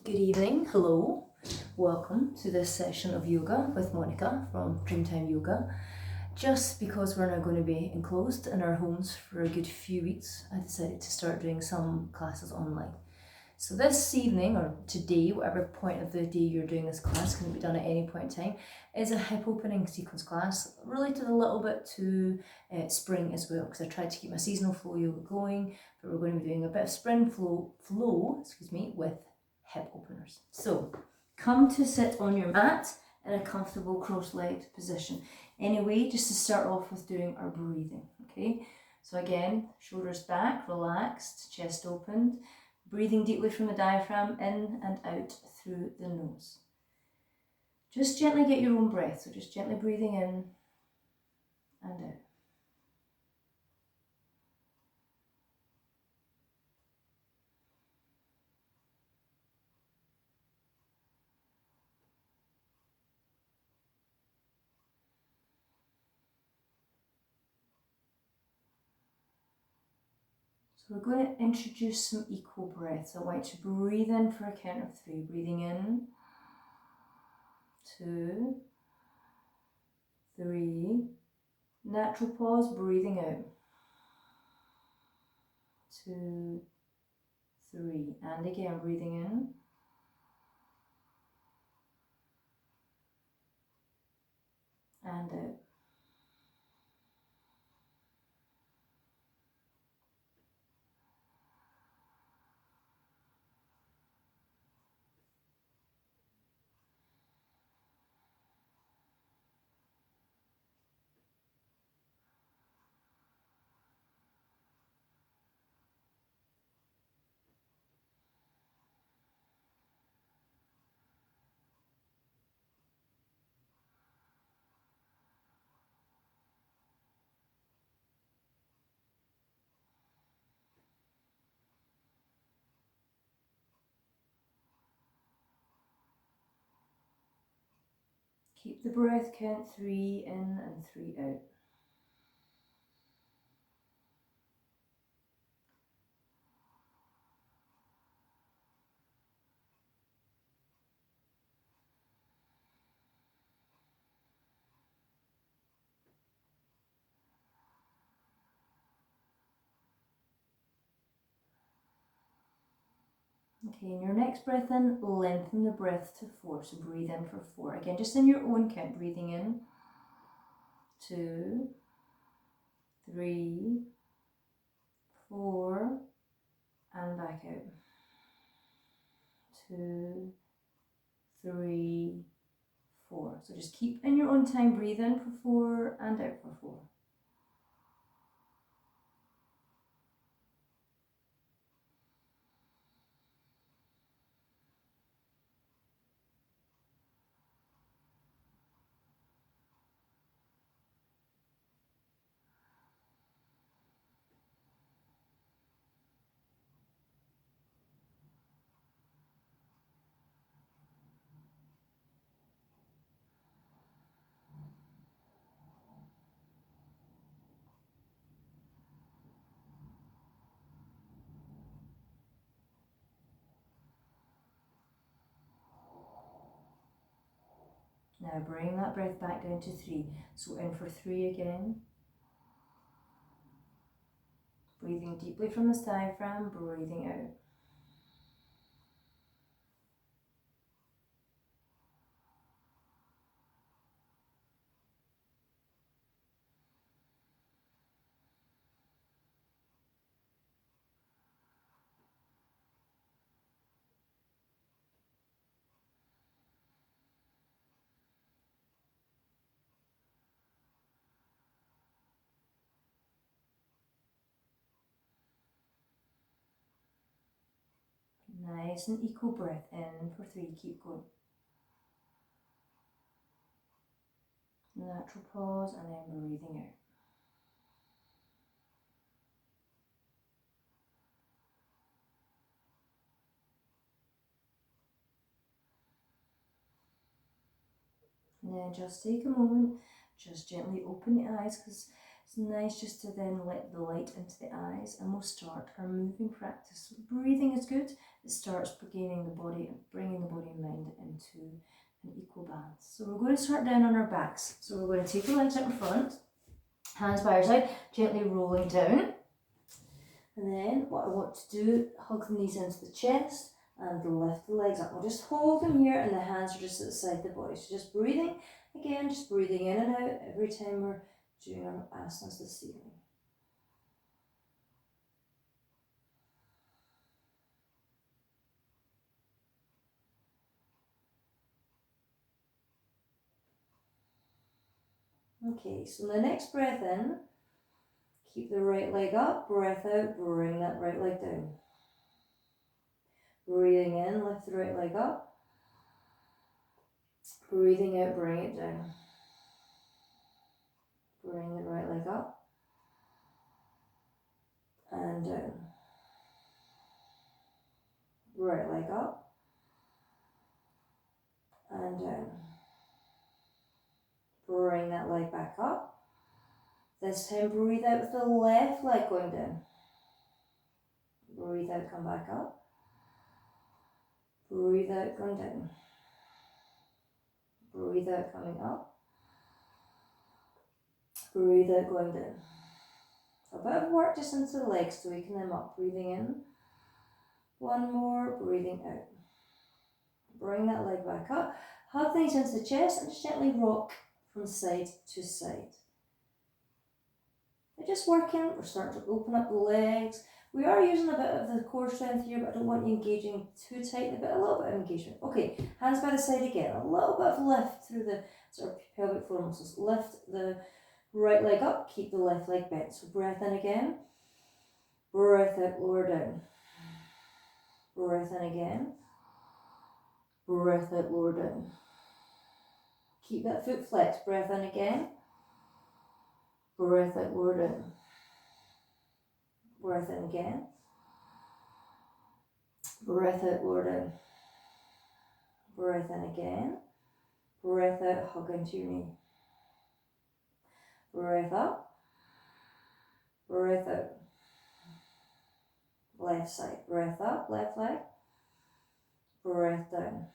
Good evening, hello, welcome to this session of yoga with Monica from Dreamtime Yoga. Just because we're now going to be enclosed in our homes for a good few weeks, I decided to start doing some classes online. So this evening, or today, whatever point of the day you're doing this class, can be done at any point in time, is a hip opening sequence class, related a little bit to spring as well, because I tried to keep my seasonal flow yoga going, but we're going to be doing a bit of spring flow with hip openers. So come to sit on your mat in a comfortable cross-legged position. Anyway, just to start off with doing our breathing, okay? So again, shoulders back, relaxed, chest opened, breathing deeply from the diaphragm in and out through the nose. Just gently get your own breath, so just gently breathing in and out. So we're going to introduce some equal breaths. I want you to breathe in for a count of 3. Breathing in, 2, 3. Natural pause, breathing out. 2, 3. And again, breathing in. And out. Keep the breath count 3 in and 3 out. Okay, and your next breath in, lengthen the breath to 4. So breathe in for 4. Again, just in your own count, breathing in. 2, 3, 4, and back out. 2, 3, 4. So just keep in your own time, breathe in for 4 and out for 4. Now bring that breath back down to 3. So in for 3 again. Breathing deeply from the diaphragm, breathing out. Nice and equal breath in for 3. Keep going. Natural pause and then breathing out. And then just take a moment, just gently open the eyes, because it's nice just to then let the light into the eyes, and we'll start our moving practice. So breathing is good, it starts bringing the body and mind into an equal balance. So we're going to start down on our backs. So we're going to take the legs out in front, hands by your side, gently rolling down. And then what I want to do, hug the knees into the chest and lift the legs up. We'll just hold them here and the hands are just at the side of the body. So just breathing, again, just breathing in and out every time we're doing our asanas this evening. Okay, so the next breath in, keep the right leg up, breath out, bring that right leg down. Breathing in, lift the right leg up. Breathing out, bring it down. Bring the right leg up and down. Right leg up and down. Bring that leg back up. This time breathe out with the left leg going down. Breathe out, come back up. Breathe out, going down. Breathe out, coming up. Breathe out, going down. A bit of work just into the legs to waken them up. Breathing in. One more, breathing out. Bring that leg back up. Hug the knees into the chest and just gently rock from side to side. We're just working, we're starting to open up the legs. We are using a bit of the core strength here, but I don't want you engaging too tightly, but a little bit of engagement. Okay, hands by the side again. A little bit of lift through the sort of pelvic floor muscles. Lift the right leg up, keep the left leg bent. So breath in again. Breath out, lower down. Breath in again. Breath out, lower down. Keep that foot flexed. Breath in again. Breath out, lower down. Breath in again. Breath out, lower down. Breath in again. Breath out, hug into your knee. Breath up. Breath out. Left side. Breath up, left leg. Breath down.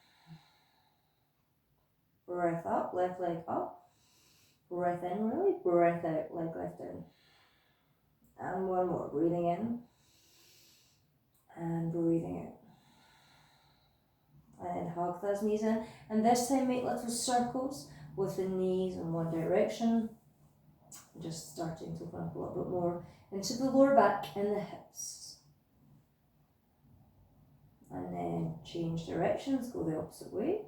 Breath up, left leg up. Breath in, really. Breath out, leg left down. And one more. Breathing in. And breathing out. And hug those knees in. And this time make little circles with the knees in one direction. Just starting to open up a little bit more into the lower back and the hips. And then change directions, go the opposite way.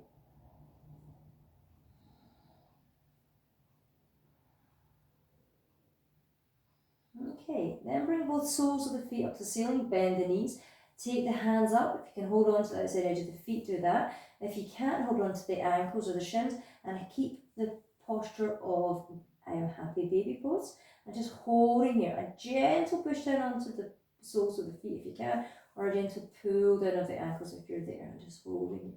Okay, then bring both soles of the feet up to the ceiling, bend the knees. Take the hands up. If you can hold on to the outside edge of the feet, do that. If you can't, hold on to the ankles or the shins and keep the posture of happy baby pose. And just holding here. A gentle push down onto the soles of the feet if you can, or a gentle pull down of the ankles if you're there. And just holding here.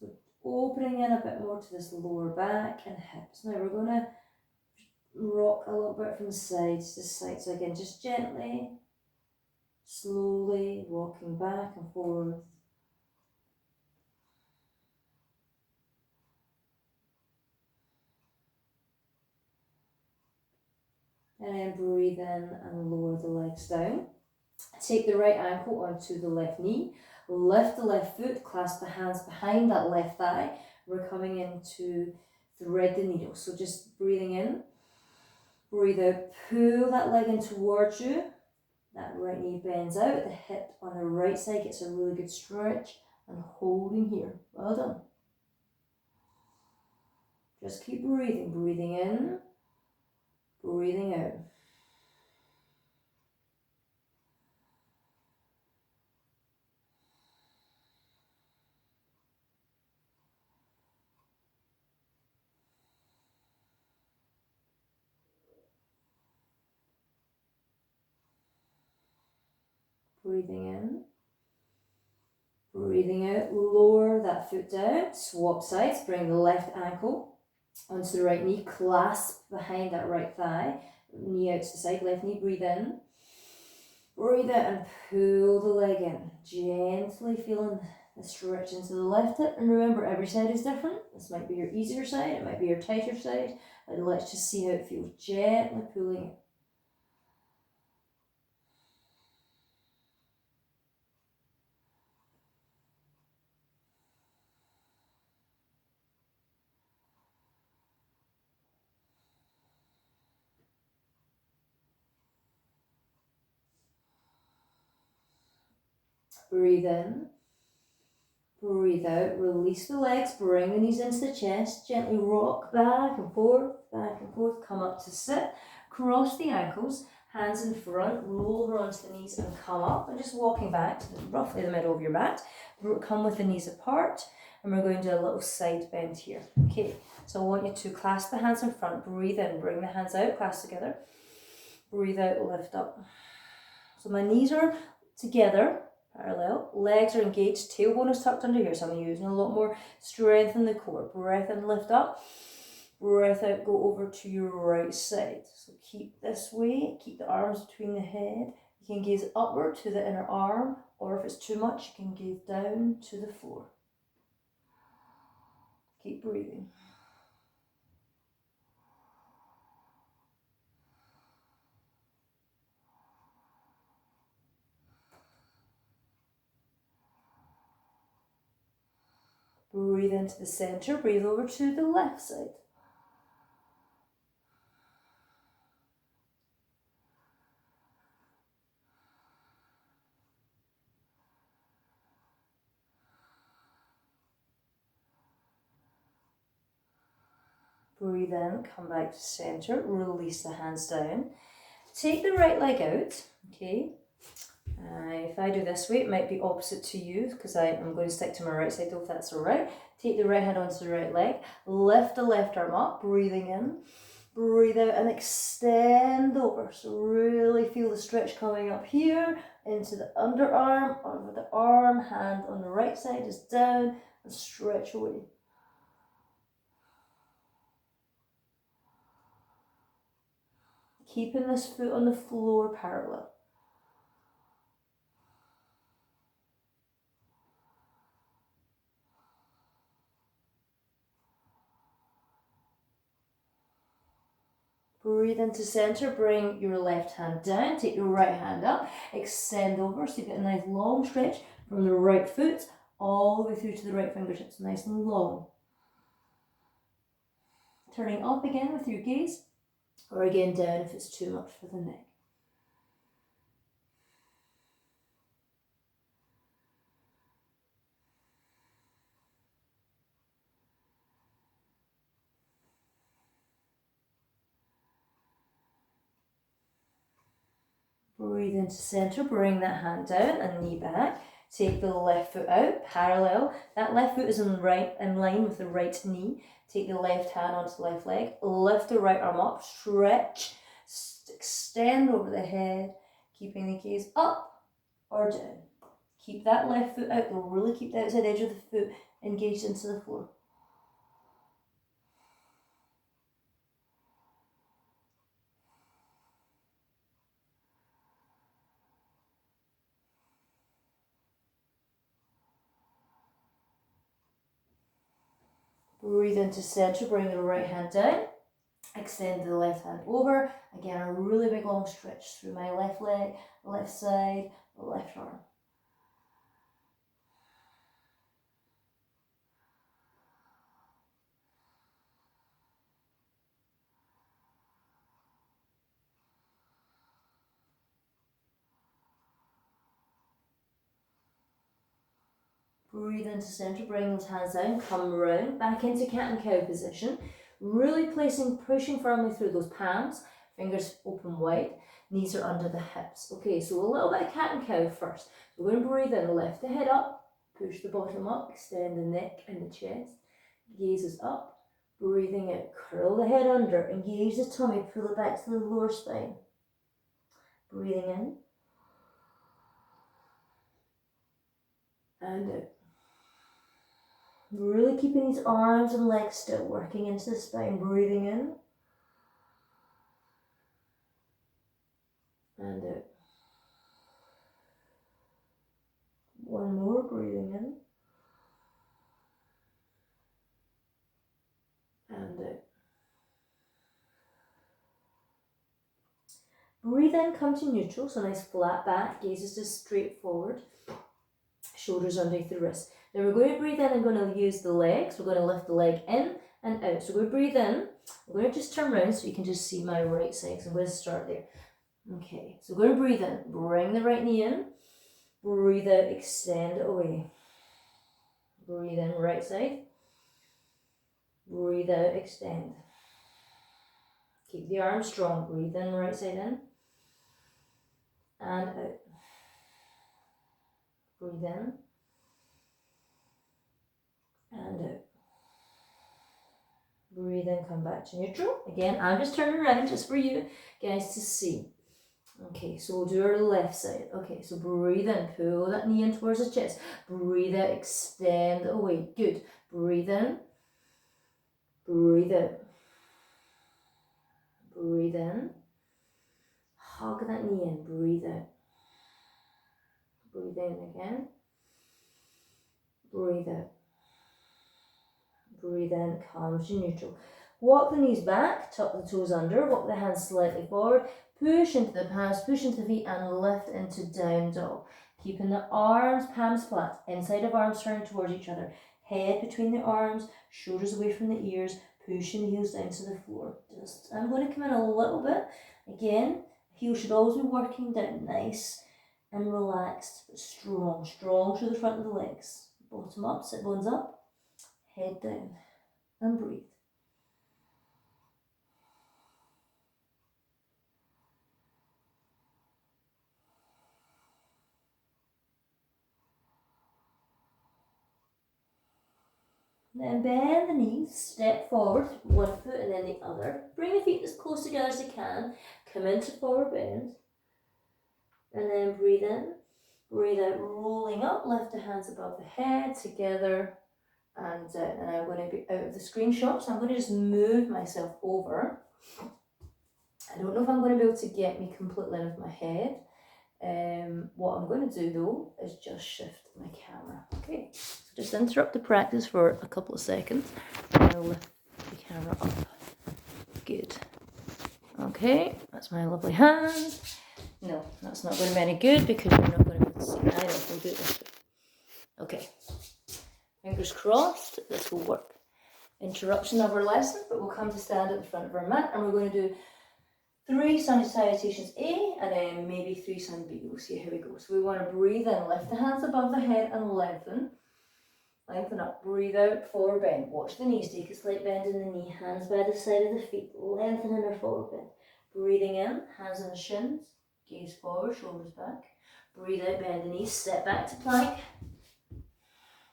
So opening in a bit more to this lower back and hips. Now we're going to rock a little bit from sides to side. So again, just gently, slowly walking back and forth. And then breathe in and lower the legs down. Take the right ankle onto the left knee. Lift the left foot, clasp the hands behind that left thigh. We're coming into thread the needle. So just breathing in. Breathe out, pull that leg in towards you. That right knee bends out, the hip on the right side gets a really good stretch, and holding here. Well done. Just keep breathing. Breathing in, breathing out. Breathing in, breathing out, lower that foot down, swap sides, bring the left ankle onto the right knee, clasp behind that right thigh, knee out to the side, left knee, breathe in. Breathe out and pull the leg in, gently feeling the stretch into the left hip. And remember, every side is different. This might be your easier side, it might be your tighter side. And let's just see how it feels, gently pulling it. Breathe in. Breathe out, release the legs, bring the knees into the chest, gently rock back and forth, come up to sit, cross the ankles, hands in front, roll over onto the knees and come up, and just walking back to roughly the middle of your mat, come with the knees apart, and we're going to do a little side bend here. Okay, so I want you to clasp the hands in front, breathe in, bring the hands out, clasp together, breathe out, lift up. So my knees are together, parallel, legs are engaged, tailbone is tucked under here, so I'm using a lot more strength in the core. Breath in, lift up, breath out, go over to your right side. So keep this way, keep the arms between the head. You can gaze upward to the inner arm, or if it's too much, you can gaze down to the floor. Keep breathing. Breathe into the center, breathe over to the left side. Breathe in, come back to center, release the hands down. Take the right leg out, okay? If I do this way, it might be opposite to you because I'm going to stick to my right side though, if that's all right. Take the right hand onto the right leg, lift the left arm up, breathing in, breathe out and extend over. So really feel the stretch coming up here into the underarm, over the arm, hand on the right side is down and stretch away. Keeping this foot on the floor parallel. Breathe into center, bring your left hand down, take your right hand up, extend over so you get a nice long stretch from the right foot all the way through to the right fingertips, nice and long. Turning up again with your gaze, or again down if it's too much for the neck. Breathe into center, bring that hand down and knee back. Take the left foot out, parallel. That left foot is in line with the right knee. Take the left hand onto the left leg. Lift the right arm up, stretch, extend over the head, keeping the gaze up or down. Keep that left foot out, though. Really keep the outside edge of the foot engaged into the floor. Breathe into center, bring the right hand down. Extend the left hand over. Again, a really big long stretch through my left leg, left side, left arm. Breathe into center, bring those hands down, come round, back into cat and cow position. Really pushing firmly through those palms, fingers open wide, knees are under the hips. Okay, so a little bit of cat and cow first. So we're going to breathe in, lift the head up, push the bottom up, extend the neck and the chest, gazes up, breathing out, curl the head under, engage the tummy, pull it back to the lower spine. Breathing in, and out. Really keeping these arms and legs still, working into the spine, breathing in. and out. One more, breathing in and out. Breathe in, come to neutral, so nice flat back, gaze is just straight forward, shoulders underneath the wrist. Now we're going to breathe in and going to use the legs, we're going to lift the leg in and out. So we're going to breathe in, I'm going to just turn around so you can just see my right side, so I'm going to start there. Okay, so we're going to breathe in, bring the right knee in, breathe out, extend it away. Breathe in, right side, breathe out, extend. Keep the arms strong, breathe in, right side in, and out. Breathe in, and out. Breathe in, come back to neutral. Again, I'm just turning around just for you guys to see. Okay, so we'll do our left side. Okay, so breathe in, pull that knee in towards the chest. Breathe out, extend away. Good. Breathe in, breathe out. Breathe in, hug that knee in, breathe out. Breathe in again, breathe out. Breathe in, come to neutral. Walk the knees back, tuck the toes under, walk the hands slightly forward, push into the palms, push into the feet and lift into down dog. Keeping the arms, palms flat, inside of arms turning towards each other, head between the arms, shoulders away from the ears, pushing the heels down to the floor. I'm going to come in a little bit. Again, heels should always be working down, nice and relaxed, but strong, strong through the front of the legs. Bottom up, sit bones up, head down and breathe. Then bend the knees, step forward, one foot and then the other. Bring the feet as close together as you can. Come into forward bend. And then breathe in, breathe out, rolling up, lift the hands above the head together. And I'm going to be out of the screenshot, so I'm going to just move myself over. I don't know if I'm going to be able to get me completely out of my head. What I'm going to do though is just shift my camera. Okay, so just interrupt the practice for a couple of seconds and I'll lift the camera up. Good. Okay, that's my lovely hand. No, that's not going to be any good because you're not going to be able to see. I know, we'll do it this way. Okay, fingers crossed, this will work. Interruption of our lesson, but we'll come to stand at the front of our mat and we're going to do 3 sun salutations A and then maybe 3 sun B. We'll see how we go. So we want to breathe in, lift the hands above the head and lengthen. Lengthen up, breathe out, forward bend. Watch the knees, take a slight bend in the knee, hands by the side of the feet, lengthen in our forward bend. Breathing in, hands on the shins, gaze forward, shoulders back. Breathe out, bend the knees, step back to plank.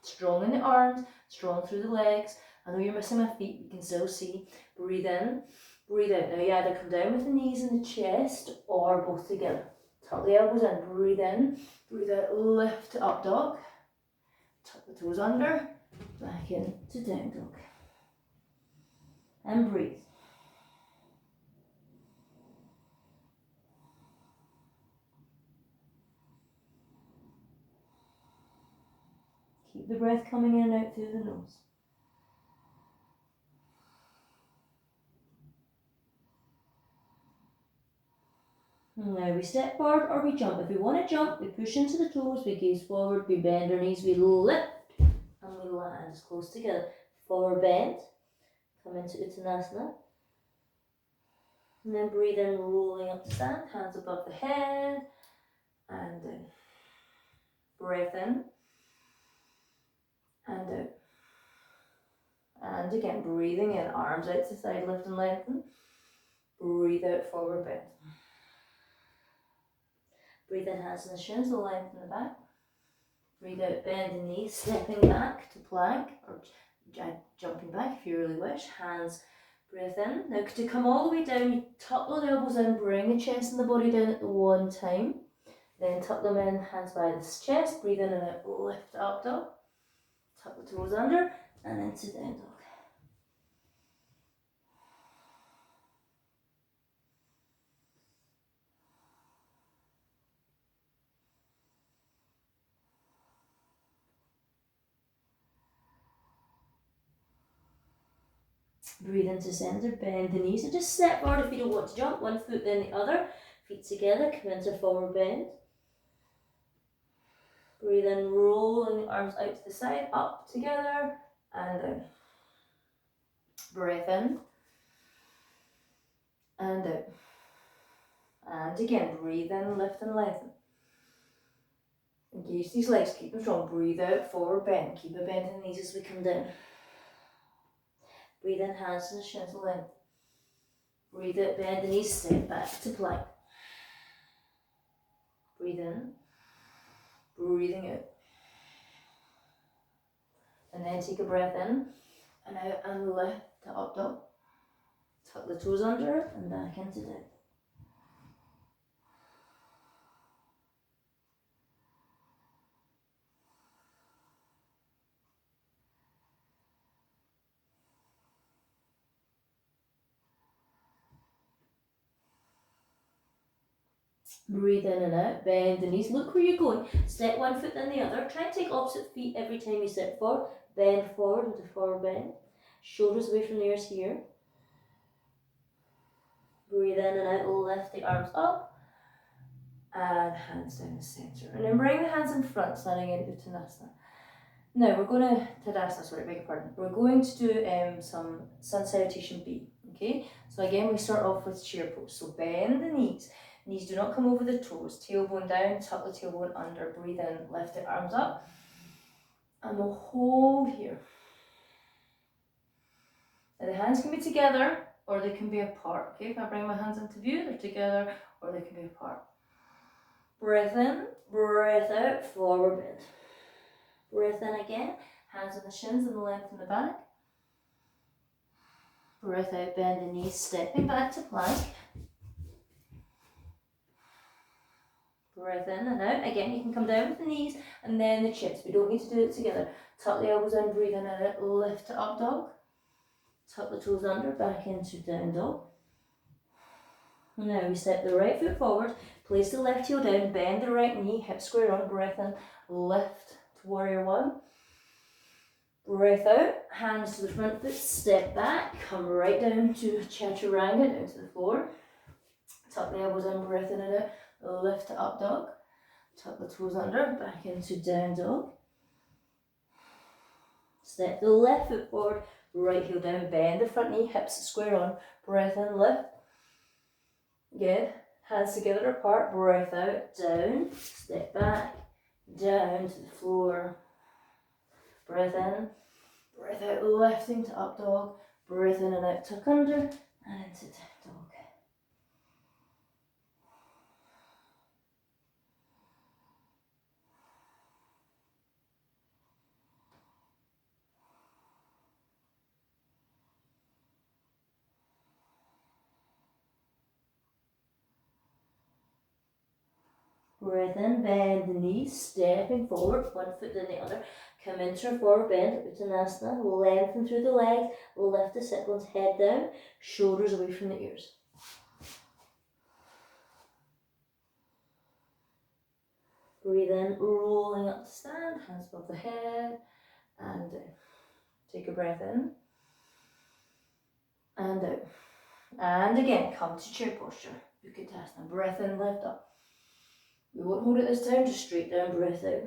Strong in the arms, strong through the legs. I know you're missing my feet, you can still see. Breathe in, breathe out. Now you either come down with the knees in the chest or both together. Tuck the elbows in, breathe out, lift to up dog. Tuck the toes under, back in to down dog. And breathe. Keep the breath coming in and out through the nose. Now we step forward or we jump. If we want to jump, we push into the toes, we gaze forward, we bend our knees, we lift and we land as close together. Forward bend, come into Uttanasana. And then breathe in, rolling up to stand, hands above the head and down. Breath in and out. And again, breathing in, arms out to side, lift and lengthen. Breathe out, forward bend. Breathe in, hands on the shins, so lengthen the back. Breathe out, bend the knees, stepping back to plank or jumping back if you really wish. Hands, breath in. Now to come all the way down, you tuck those elbows in, bring the chest and the body down at the one time. Then tuck them in, hands by the chest, breathe in and out, lift up dog. Tuck the toes under and into down dog. Breathe into center, bend the knees, and just step forward if you don't want to jump. One foot then the other, feet together, come into forward bend. Breathe in, rolling the arms out to the side, up together, and down. Breath in, and out. And again, breathe in, lift and lengthen. Engage these legs, keep them strong. Breathe out, forward bend. Keep a bend in the knees as we come down. Breathe in, hands to the shins, length. Breathe out, bend the knees, step back to plank. Breathe in, breathing out. And then take a breath in, and out, and lift to up dog. Tuck the toes under and back into down. Breathe in and out, bend the knees, look where you're going. Step one foot then the other. Try and take opposite feet every time you step forward. Bend forward into forward bend. Shoulders away from the ears here. Breathe in and out, lift the arms up. And hands down the centre. And then bring the hands in front, standing in Uttanasana. Now we're going to, Tadasana, sorry, beg your pardon. We're going to do some sun salutation B, okay? So again, we start off with chair pose. So bend the knees. Knees do not come over the toes. Tailbone down, tuck the tailbone under, breathe in, lift the arms up. And we'll hold here. Now the hands can be together or they can be apart, okay? If I bring my hands into view, they're together or they can be apart. Breath in, breath out, forward bend. Breath in again, hands on the shins and the length in the back. Breath out, bend the knees, stepping back to plank. Breath in and out. Again, you can come down with the knees and then the chest. We don't need to do it together. Tuck the elbows in, breathe in and out, lift to up dog. Tuck the toes under, back into down dog. Now we step the right foot forward, place the left heel down, bend the right knee, hip square on, breath in, lift to warrior one. Breath out, hands to the front foot, step back, come right down to chaturanga, down to the floor. Tuck the elbows in, breath in and out, lift to up dog. Tuck the toes under, back into down dog. Step the left foot forward, right heel down, bend the front knee, hips square on, breath in, lift. Good, hands together apart, breath out, down, step back, down to the floor. Breath in, breath out, lifting to up dog, breath in and out, tuck under, and into down dog. Breath in, bend the knees, stepping forward, one foot then the other. Come into a forward bend, Uttanasana, lengthen through the legs, lift the sit bones, head down, shoulders away from the ears. Breathe in, rolling up to stand, hands above the head, and down. Take a breath in, and out. And again, come to chair posture, Uttanasana, breath in, lift up. We won't hold it this time, just straight down, breath out.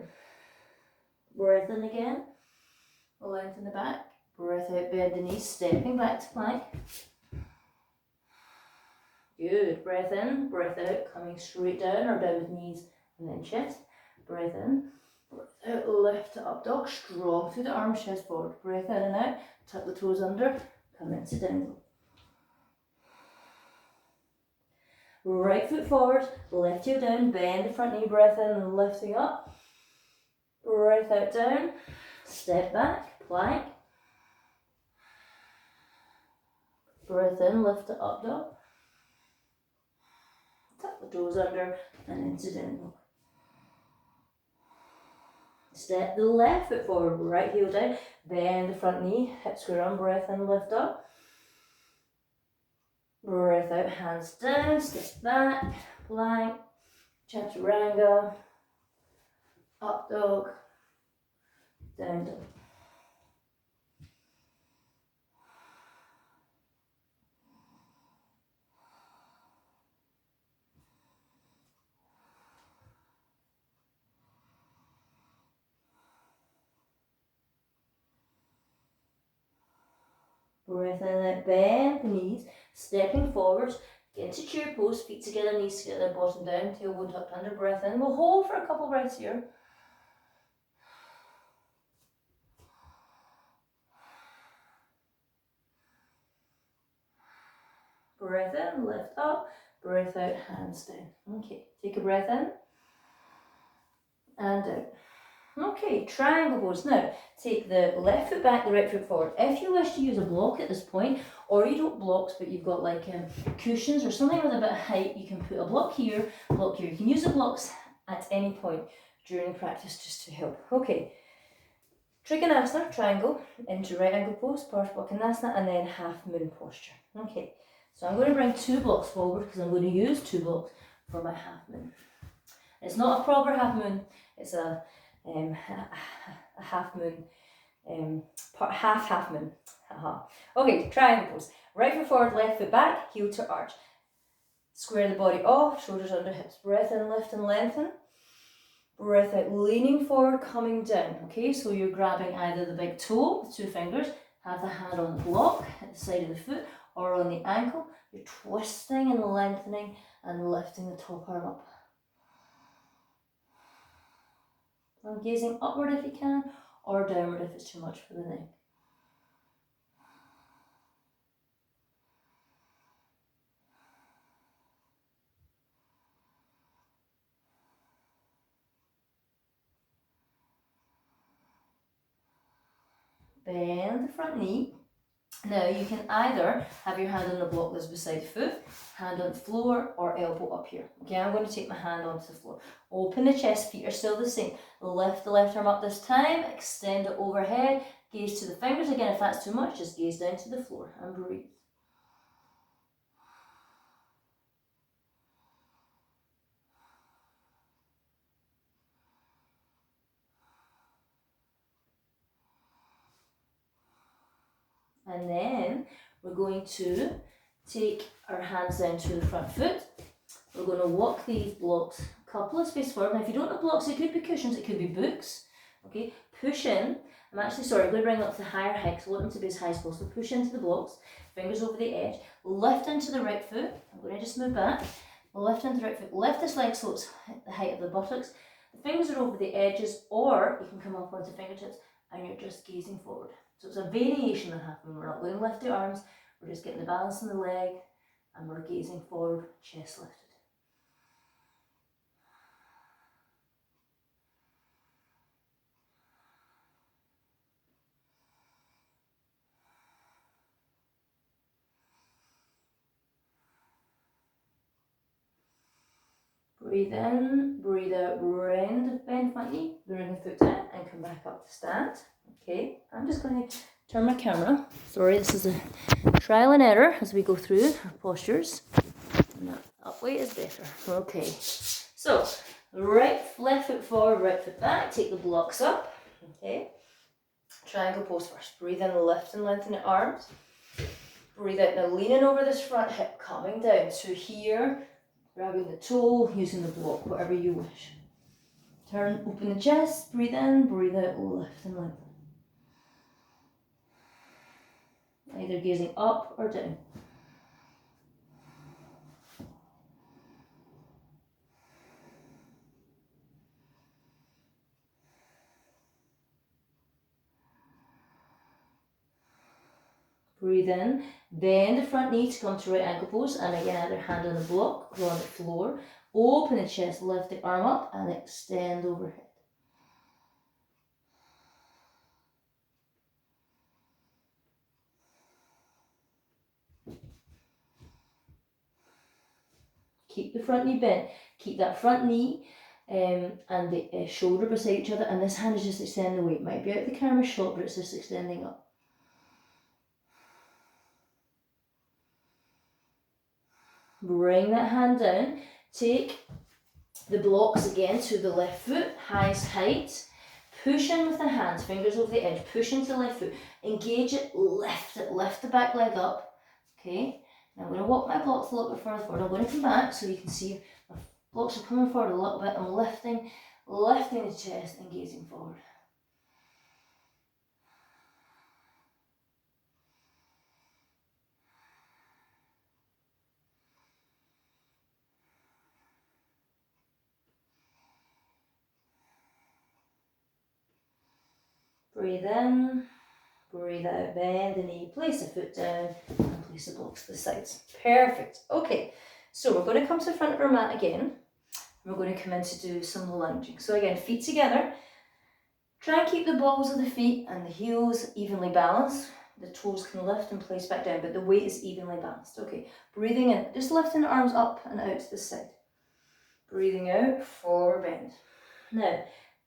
Breath in again, lengthen the back, breath out, bend the knees, stepping back to plank. Good, breath in, breath out, coming straight down or down with knees and then chest. Breath in, breath out, lift to up dog, strong through the arms, chest forward. Breath in and out, tuck the toes under, come into down dog. Right foot forward, left heel down, bend the front knee, breath in and lifting up. Breath out down, step back, plank. Breath in, lift it up dog. Tuck the toes under and into down dog. Step the left foot forward, right heel down, bend the front knee, hip square on, breath in, lift up. Breath out, hands down, step back, plank, chaturanga, up dog, down dog. Breath in and out, bend the knees, stepping forwards, get into chair pose, feet together, knees together, bottom down, tailbone tucked under, breath in. We'll hold for a couple breaths here. Breath in, lift up, breath out, hands down. Okay, take a breath in and out. Okay, triangle pose. Now, take the left foot back, the right foot forward. If you wish to use a block at this point, or you don't blocks, but you've got like cushions or something with a bit of height, you can put a block here, block here. You can use the blocks at any point during the practice just to help. Okay, Trikonasana, triangle, into right angle pose, Parsvakonasana, and then half moon posture. Okay, so I'm going to bring 2 blocks forward because I'm going to use 2 blocks for my half moon. It's not a proper half moon, it's a half moon, half moon. Okay, triangle pose. Right foot forward, left foot back, heel to arch. Square the body off, shoulders under hips. Breath in, lift and lengthen. Breath out, leaning forward, coming down. Okay, so you're grabbing either the big toe with 2 fingers, have the hand on the block at the side of the foot, or on the ankle. You're twisting and lengthening and lifting the top arm up. And gazing upward if you can, or downward if it's too much for the neck. Bend the front knee. Now you can either have your hand on the block that's beside the foot, hand on the floor, or elbow up here. Okay, I'm going to take my hand onto the floor. Open the chest, feet are still the same. Lift the left arm up this time, extend it overhead, gaze to the fingers. Again, if that's too much, just gaze down to the floor and breathe. And then we're going to take our hands down to the front foot. We're going to walk these blocks a couple of spaces forward. Now, if you don't have blocks, it could be cushions, it could be books. Okay, push in. I'm going to bring up to higher height because I want them to be as high as possible. Push into the blocks, fingers over the edge, lift into the right foot. I'm going to just move back. Lift into the right foot. Lift this leg so it's the height of the buttocks. The fingers are over the edges, or you can come up onto fingertips and you're just gazing forward. So it's a variation of half moon. We're not going to lift the arms, we're just getting the balance in the leg and we're gazing forward, chest lifted. Breathe in, breathe out, bend front knee, bring the foot down and come back up to stand. Okay, I'm just going to turn my camera. Sorry, this is a trial and error as we go through our postures. And that up way is better. Okay, so left foot forward, right foot back, take the blocks up. Okay, triangle pose first. Breathe in, lift and lengthen the arms. Breathe out, now leaning over this front hip, coming down. So here, grabbing the toe, using the block, whatever you wish. Turn, open the chest, breathe in, breathe out, lift and lengthen. Either gazing up or down. Breathe in, bend the front knee to come to right ankle pose, and again either hand on the block or on the floor. Open the chest, lift the arm up and extend overhead. Keep the front knee bent, keep that front knee and the shoulder beside each other, and this hand is just extending away. It might be out of the camera shot, but it's just extending up. Bring that hand down, take the blocks again to the left foot, highest height. Push in with the hands, fingers over the edge, push into the left foot, engage it, lift the back leg up. Okay, now I'm going to walk my blocks a little bit further forward. I'm going to come back so you can see my blocks are coming forward a little bit. I'm lifting the chest and gazing forward. Breathe in, breathe out, bend the knee, place the foot down, and place the blocks to the sides. Perfect. Okay, so we're going to come to the front of our mat again. We're going to come in to do some lunging. So again, feet together. Try and keep the balls of the feet and the heels evenly balanced. The toes can lift and place back down, but the weight is evenly balanced. Okay, breathing in, just lifting the arms up and out to the side. Breathing out, forward bend. Now,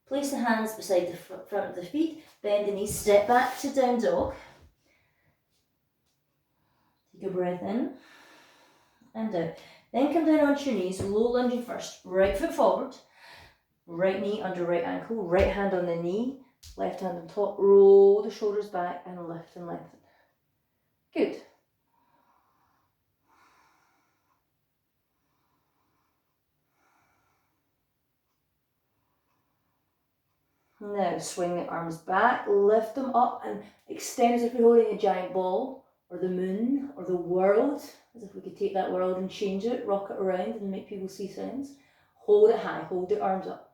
place the hands beside the front of the feet, bend the knees, step back to down dog. Take a breath in and out. Then come down onto your knees, low lunging first. Right foot forward, right knee under right ankle, right hand on the knee, left hand on top. Roll the shoulders back and lift and lengthen. Good. Now swing the arms back, lift them up and extend as if you're holding a giant ball, or the moon, or the world, as if we could take that world and change it, rock it around and make people see things. Hold it high, hold the arms up.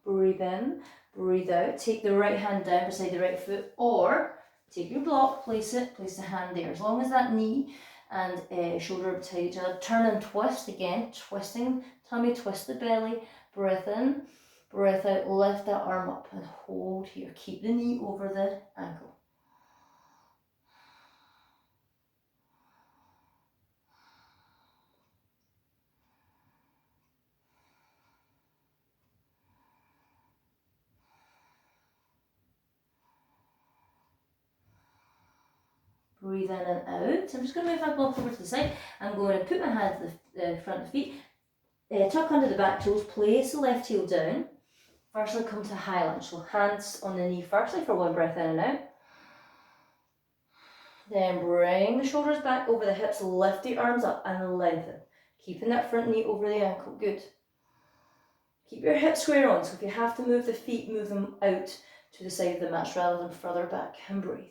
Breathe in, breathe out. Take the right hand down beside the right foot, or take your block, place the hand there. As long as that knee and shoulder are beside each other, turn and twist again, twisting tummy, twist the belly. Breath in, breath out, lift that arm up and hold here. Keep the knee over the ankle. Breathe in and out. I'm just going to move my block over to the side. I'm going to put my hand to the front of the feet, tuck under the back toes, place the left heel down. Firstly, come to high lunge. So hands on the knee firstly for one breath in and out. Then bring the shoulders back over the hips, lift the arms up and lengthen. Keeping that front knee over the ankle. Good. Keep your hips square on. So if you have to move the feet, move them out to the side of the mat rather than further back. And breathe.